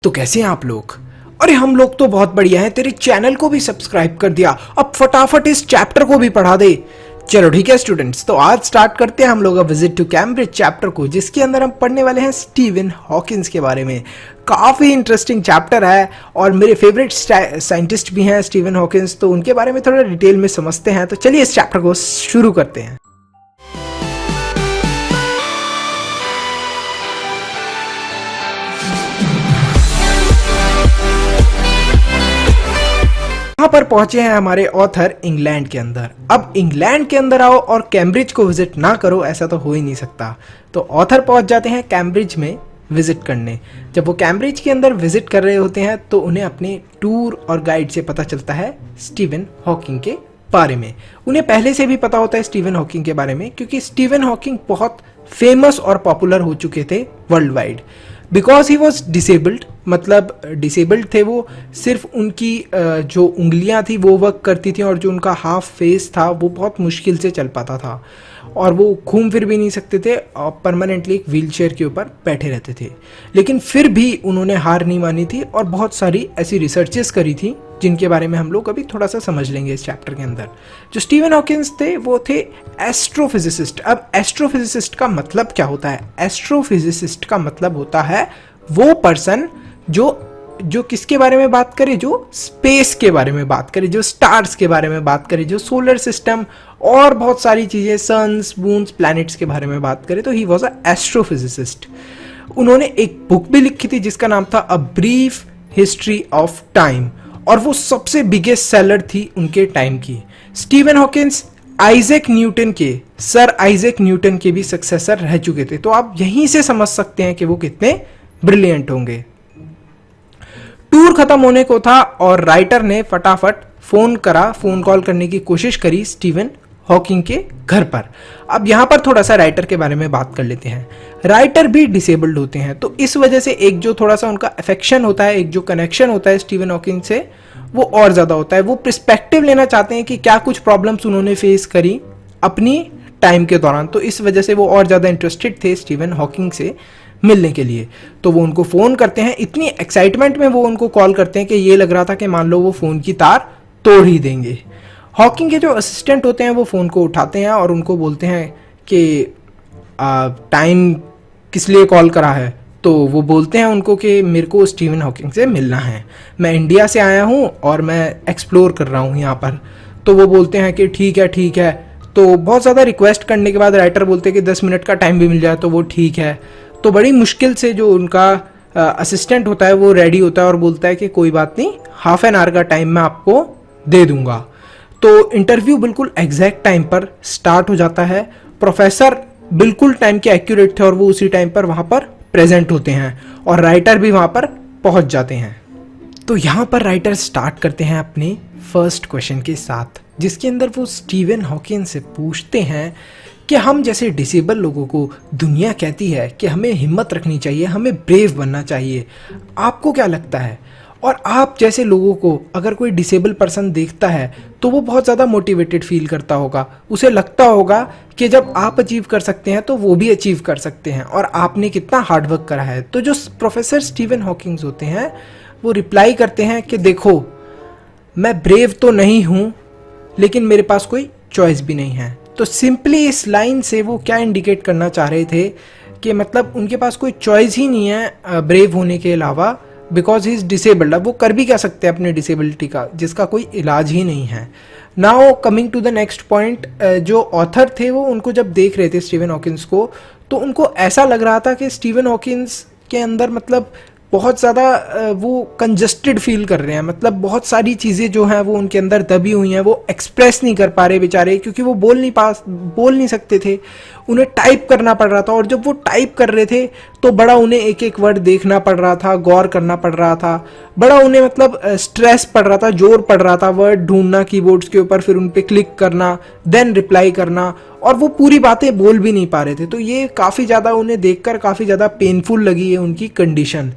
तो कैसे हैं आप लोग? अरे हम लोग तो बहुत बढ़िया हैं। तेरे चैनल को भी सब्सक्राइब कर दिया, अब फटाफट इस चैप्टर को भी पढ़ा दे। चलो ठीक है स्टूडेंट्स, तो आज स्टार्ट करते हैं हम लोग विजिट टू कैम्ब्रिज चैप्टर को, जिसके अंदर हम पढ़ने वाले हैं स्टीवन हॉकिंस के बारे में। काफ़ी इंटरेस्टिंग चैप्टर है और मेरे फेवरेट साइंटिस्ट भी हैं स्टीवन हॉकिंस, तो उनके बारे में थोड़ा डिटेल में समझते हैं। तो चलिए इस चैप्टर को शुरू करते हैं। यहाँ पर पहुंचे हैं हमारे ऑथर इंग्लैंड के अंदर। अब इंग्लैंड के अंदर आओ और कैम्ब्रिज को विजिट ना करो, ऐसा तो हो ही नहीं सकता। तो ऑथर पहुंच जाते हैं कैम्ब्रिज में विजिट करने। जब वो कैम्ब्रिज के अंदर विजिट कर रहे होते हैं तो उन्हें अपने टूर और गाइड से पता चलता है स्टीवन हॉकिंग के बारे में। उन्हें पहले से भी पता होता है स्टीवन हॉकिंग के बारे में, क्योंकि स्टीवन हॉकिंग बहुत फेमस और पॉपुलर हो चुके थे world wide. Because he was disabled, मतलब डिसेबल्ड थे वो, सिर्फ उनकी जो उंगलियां थी वो वर्क करती थी और जो उनका हाफ फेस था वो बहुत मुश्किल से चल पाता था और वो घूम फिर भी नहीं सकते थे और परमानेंटली एक व्हील चेयर के ऊपर बैठे रहते थे। लेकिन फिर भी उन्होंने हार नहीं मानी थी और बहुत सारी ऐसी रिसर्चेस करी थी जिनके बारे में हम लोग अभी थोड़ा सा समझ लेंगे इस चैप्टर के अंदर। जो स्टीवन हॉकिंस थे वो थे एस्ट्रोफिजिसिस्ट। अब एस्ट्रोफिजिसिस्ट का मतलब क्या होता है? एस्ट्रोफिजिसिस्ट का मतलब होता है वो पर्सन जो किसके बारे में बात करे, जो स्पेस के बारे में बात करे, जो स्टार्स के बारे में बात करे, जो सोलर सिस्टम और बहुत सारी चीज़ें, सन्स, मून्स, प्लैनेट्स के बारे में बात करे, तो ही वॉज अ एस्ट्रोफिजिसिस्ट। उन्होंने एक बुक भी लिखी थी जिसका नाम था a brief history of time, और वो सबसे बिगेस्ट सेलर थी उनके टाइम की। स्टीवन हॉकिंस आइजैक न्यूटन के, सर आइजैक न्यूटन के भी सक्सेसर रह चुके थे, तो आप यहीं से समझ सकते हैं कि वो कितने ब्रिलियंट होंगे। टूर खत्म होने को था और राइटर ने फटाफट फोन कॉल करने की कोशिश करी स्टीवन हॉकिंग के घर पर। अब यहाँ पर थोड़ा सा राइटर के बारे में बात कर लेते हैं। राइटर भी डिसेबल्ड होते हैं, तो इस वजह से एक जो थोड़ा सा उनका अफेक्शन होता है, एक जो कनेक्शन होता है स्टीवन हॉकिंग से, वो और ज़्यादा होता है। वो पर्सपेक्टिव लेना चाहते हैं कि क्या कुछ प्रॉब्लम्स उन्होंने फेस करी अपनी टाइम के दौरान, तो इस वजह से वो और ज़्यादा इंटरेस्टेड थे स्टीवन हॉकिंग से मिलने के लिए। तो वो उनको फ़ोन करते हैं, इतनी एक्साइटमेंट में वो उनको कॉल करते हैं कि ये लग रहा था कि मान लो वो फ़ोन की तार तोड़ ही देंगे। हॉकिंग के जो असिस्टेंट होते हैं वो फ़ोन को उठाते हैं और उनको बोलते हैं कि टाइम किस लिए कॉल करा है। तो वो बोलते हैं उनको कि मेरे को स्टीवन हॉकिंग से मिलना है, मैं इंडिया से आया हूँ और मैं एक्सप्लोर कर रहा हूँ यहाँ पर। तो वो बोलते हैं कि ठीक है। तो बहुत ज़्यादा रिक्वेस्ट करने के बाद राइटर बोलते हैं कि 10 मिनट का टाइम भी मिल जाए तो वो ठीक है। तो बड़ी मुश्किल से जो उनका असिस्टेंट होता है वो रेडी होता है और बोलता है कि कोई बात नहीं, हाफ एन आवर का टाइम मैं आपको दे दूंगा। तो इंटरव्यू बिल्कुल एग्जैक्ट टाइम पर स्टार्ट हो जाता है। प्रोफेसर बिल्कुल टाइम के एक्यूरेट थे और वो उसी टाइम पर वहाँ पर प्रेजेंट होते हैं और राइटर भी वहाँ पर पहुँच जाते हैं। तो यहाँ पर राइटर स्टार्ट करते हैं अपने फर्स्ट क्वेश्चन के साथ, जिसके अंदर वो स्टीवन हॉकिंस से पूछते हैं कि हम जैसे डिसेबल लोगों को दुनिया कहती है कि हमें हिम्मत रखनी चाहिए, हमें ब्रेव बनना चाहिए, आपको क्या लगता है? और आप जैसे लोगों को अगर कोई डिसेबल पर्सन देखता है तो वो बहुत ज़्यादा मोटिवेटेड फील करता होगा, उसे लगता होगा कि जब आप अचीव कर सकते हैं तो वो भी अचीव कर सकते हैं और आपने कितना हार्डवर्क करा है। तो जो प्रोफेसर स्टीवन हॉकिंग्स होते हैं वो रिप्लाई करते हैं कि देखो, मैं ब्रेव तो नहीं हूँ लेकिन मेरे पास कोई चॉइस भी नहीं है। तो सिंपली इस लाइन से वो क्या इंडिकेट करना चाह रहे थे कि मतलब उनके पास कोई चॉइस ही नहीं है ब्रेव होने के अलावा, बिकॉज ही इज़ डिसेबल्ड। अब वो कर भी क्या सकते हैं अपने डिसेबिलिटी का, जिसका कोई इलाज ही नहीं है। Now coming to the next point, जो ऑथर थे वो उनको जब देख रहे थे स्टीवन हॉकिंस को, तो उनको ऐसा लग रहा था कि स्टीवन हॉकिंस के अंदर मतलब बहुत ज़्यादा वो कंजस्टेड फील कर रहे हैं, मतलब बहुत सारी चीज़ें जो हैं वो उनके अंदर दबी हुई हैं, वो एक्सप्रेस नहीं कर पा रहे बेचारे, क्योंकि वो बोल नहीं सकते थे, उन्हें टाइप करना पड़ रहा था। और जब वो टाइप कर रहे थे तो बड़ा उन्हें एक एक वर्ड देखना पड़ रहा था, गौर करना पड़ रहा था, बड़ा उन्हें मतलब स्ट्रेस पड़ रहा था, जोर पड़ रहा था, वर्ड ढूंढना कीबोर्ड्स के ऊपर, फिर उन पर क्लिक करना, देन रिप्लाई करना, और वो पूरी बातें बोल भी नहीं पा रहे थे। तो ये काफ़ी ज़्यादा उन्हें देखकर काफ़ी ज़्यादा पेनफुल लगी है उनकी कंडीशन।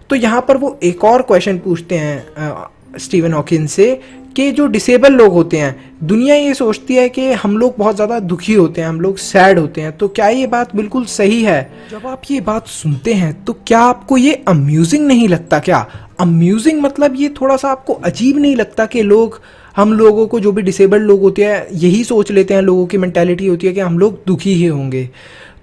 तो यहाँ पर वो एक और क्वेश्चन पूछते हैं स्टीवन हॉकिंस से कि जो डिसेबल लोग होते हैं, दुनिया ये सोचती है कि हम लोग बहुत ज़्यादा दुखी होते हैं, हम लोग सैड होते हैं। तो क्या ये बात बिल्कुल सही है? जब आप ये बात सुनते हैं तो क्या आपको ये अम्यूजिंग नहीं लगता? क्या अम्यूजिंग मतलब ये थोड़ा सा आपको अजीब नहीं लगता कि हम लोगों को, जो भी डिसेबल्ड लोग होते हैं, यही सोच लेते हैं, लोगों की मेंटालिटी होती है कि हम लोग दुखी ही होंगे।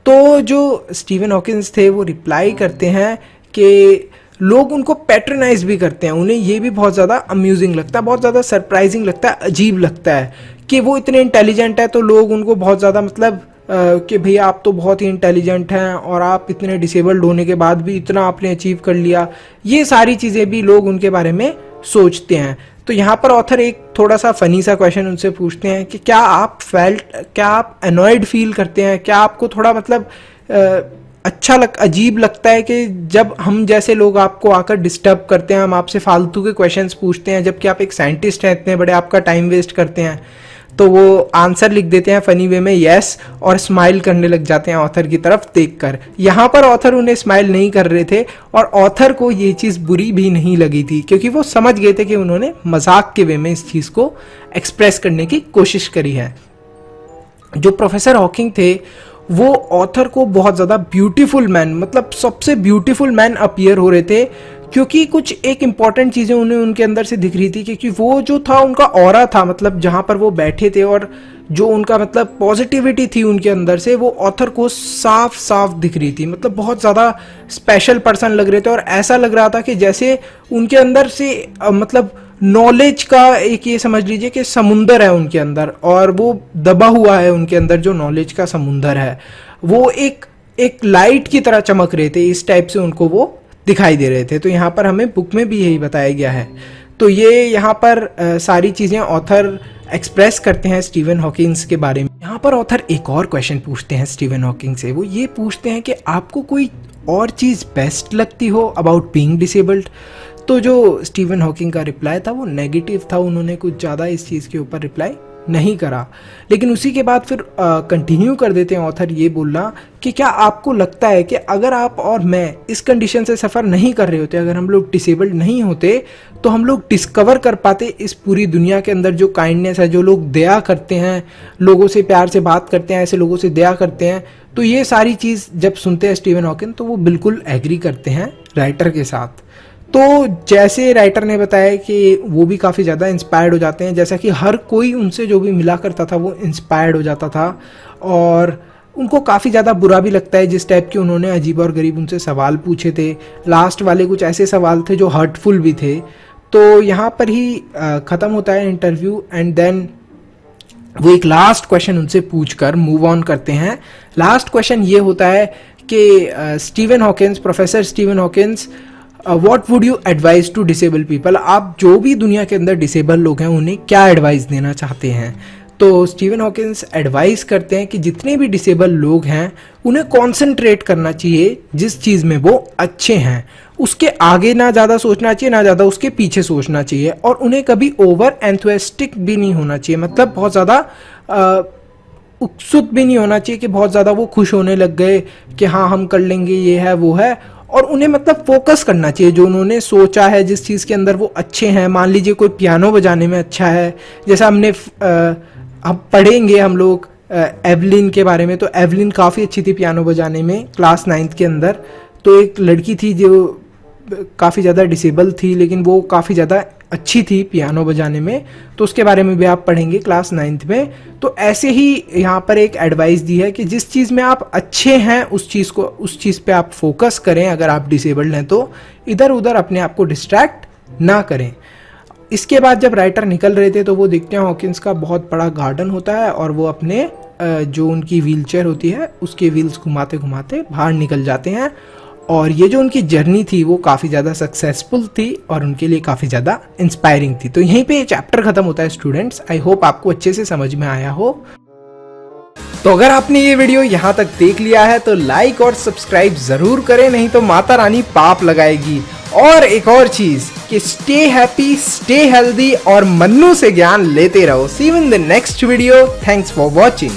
तो जो स्टीवन हॉकिंस थे वो रिप्लाई करते हैं कि लोग उनको पैट्रनाइज भी करते हैं, उन्हें ये भी बहुत ज़्यादा अम्यूजिंग लगता है, बहुत ज़्यादा सरप्राइजिंग लगता है, अजीब लगता है कि वो इतने इंटेलिजेंट है तो लोग उनको बहुत ज़्यादा मतलब कि भैया आप तो बहुत ही इंटेलिजेंट हैं और आप इतने डिसेबल्ड होने के बाद भी इतना आपने अचीव कर लिया। ये सारी चीज़ें भी लोग उनके बारे में सोचते हैं। तो यहाँ पर ऑथर एक थोड़ा सा फनी सा क्वेश्चन उनसे पूछते हैं कि क्या आप एनॉयड फील करते हैं? क्या आपको थोड़ा मतलब अजीब लगता है कि जब हम जैसे लोग आपको आकर डिस्टर्ब करते हैं, हम आपसे फालतू के क्वेश्चंस पूछते हैं, जबकि आप एक साइंटिस्ट हैं, इतने बड़े, आपका टाइम वेस्ट करते हैं? तो वो आंसर लिख देते हैं फनी वे में यस, और स्माइल करने लग जाते हैं ऑथर की तरफ देखकर। यहाँ पर ऑथर उन्हें स्माइल नहीं कर रहे थे और ऑथर को ये चीज़ बुरी भी नहीं लगी थी, क्योंकि वो समझ गए थे कि उन्होंने मजाक के वे में इस चीज़ को एक्सप्रेस करने की कोशिश करी है। जो प्रोफेसर हॉकिंग थे वो ऑथर को बहुत ज़्यादा ब्यूटीफुल मैन, मतलब सबसे ब्यूटीफुल मैन अपीयर हो रहे थे, क्योंकि कुछ एक इम्पॉर्टेंट चीज़ें उन्हें उनके अंदर से दिख रही थी। क्योंकि वो जो था उनका ऑरा था, मतलब जहाँ पर वो बैठे थे और जो उनका मतलब पॉजिटिविटी थी उनके अंदर से, वो ऑथर को साफ साफ दिख रही थी। मतलब बहुत ज़्यादा स्पेशल पर्सन लग रहे थे और ऐसा लग रहा था कि जैसे उनके अंदर से मतलब नॉलेज का एक, ये समझ लीजिए कि समुंदर है उनके अंदर, और वो दबा हुआ है उनके अंदर जो नॉलेज का समुंदर है, वो एक लाइट की तरह चमक रहे थे। इस टाइप से उनको वो दिखाई दे रहे थे। तो यहाँ पर हमें बुक में भी यही बताया गया है। तो ये यहाँ पर सारी चीज़ें ऑथर एक्सप्रेस करते हैं स्टीवन हॉकिंस के बारे में। यहाँ पर ऑथर एक और क्वेश्चन पूछते हैं स्टीवन हॉकिंग से। वो ये पूछते हैं कि आपको कोई और चीज़ बेस्ट लगती हो अबाउट बीइंग डिसेबल्ड? तो जो स्टीवन हॉकिंग का रिप्लाई था वो नेगेटिव था, उन्होंने कुछ ज़्यादा इस चीज़ के ऊपर रिप्लाई नहीं करा। लेकिन उसी के बाद फिर कंटिन्यू कर देते हैं ऑथर ये बोलना कि क्या आपको लगता है कि अगर आप और मैं इस कंडीशन से सफ़र नहीं कर रहे होते, अगर हम लोग डिसेबल्ड नहीं होते, तो हम लोग डिस्कवर कर पाते इस पूरी दुनिया के अंदर जो काइंडनेस है, जो लोग दया करते हैं, लोगों से प्यार से बात करते हैं, ऐसे लोगों से दया करते हैं। तो ये सारी चीज़ जब सुनते हैं स्टीवन हॉकिंग तो वो बिल्कुल एग्री करते हैं राइटर के साथ। तो जैसे राइटर ने बताया कि वो भी काफ़ी ज़्यादा इंस्पायर्ड हो जाते हैं, जैसा कि हर कोई उनसे जो भी मिला करता था वो इंस्पायर्ड हो जाता था, और उनको काफ़ी ज़्यादा बुरा भी लगता है जिस टाइप के उन्होंने अजीब और गरीब उनसे सवाल पूछे थे। लास्ट वाले कुछ ऐसे सवाल थे जो हर्टफुल भी थे। तो यहाँ पर ही ख़त्म होता है इंटरव्यू, एंड देन वो एक लास्ट क्वेश्चन उनसे पूछकर मूव ऑन करते हैं। लास्ट क्वेश्चन ये होता है कि Steven Hawkins, professor Steven Hawkins, what would you advise to disable people? आप जो भी दुनिया के अंदर डिसेबल लोग हैं उन्हें क्या एडवाइस देना चाहते हैं? तो स्टीवन हॉकिंस एडवाइस करते हैं कि जितने भी डिसेबल लोग हैं उन्हें कॉन्सेंट्रेट करना चाहिए जिस चीज़ में वो अच्छे हैं, उसके आगे ना ज़्यादा सोचना चाहिए, ना ज़्यादा उसके पीछे सोचना चाहिए, और उन्हें कभी ओवर एंथुसिस्टिक भी नहीं होना चाहिए, मतलब बहुत ज़्यादा उत्सुक भी नहीं होना चाहिए कि बहुत ज़्यादा वो खुश होने लग गए कि हाँ हम कर लेंगे, ये है वो है। और उन्हें मतलब फोकस करना चाहिए जो उन्होंने सोचा है, जिस चीज़ के अंदर वो अच्छे हैं। मान लीजिए कोई पियानो बजाने में अच्छा है, जैसा अब पढ़ेंगे हम लोग एवलिन के बारे में। तो एवलिन काफ़ी अच्छी थी पियानो बजाने में क्लास 9th के अंदर। तो एक लड़की थी जो काफ़ी ज़्यादा डिसेबल थी, लेकिन वो काफ़ी ज़्यादा अच्छी थी पियानो बजाने में, तो उसके बारे में भी आप पढ़ेंगे क्लास 9th में। तो ऐसे ही यहाँ पर एक एडवाइस दी है कि जिस चीज़ में आप अच्छे हैं उस चीज़ पे आप फोकस करें। अगर आप डिसेबल्ड हैं तो इधर उधर अपने आप को डिस्ट्रैक्ट ना करें। इसके बाद जब राइटर निकल रहे थे तो वो देखते हैं हॉकिंस का बहुत बड़ा गार्डन होता है, और वो अपने जो उनकी व्हीलचेयर होती है उसके व्हील्स घुमाते घुमाते बाहर निकल जाते हैं। और ये जो उनकी जर्नी थी वो काफ़ी ज़्यादा सक्सेसफुल थी और उनके लिए काफ़ी ज़्यादा इंस्पायरिंग थी। तो यहीं पे ये चैप्टर खत्म होता है स्टूडेंट्स। आई होप आपको अच्छे से समझ में आया हो। तो अगर आपने ये वीडियो यहाँ तक देख लिया है तो लाइक और सब्सक्राइब ज़रूर करें, नहीं तो माता रानी पाप लगाएगी। और एक और चीज़ कि स्टे हैप्पी, स्टे हेल्दी और मन्नू से ज्ञान लेते रहो। See you in the next video. Thanks for watching.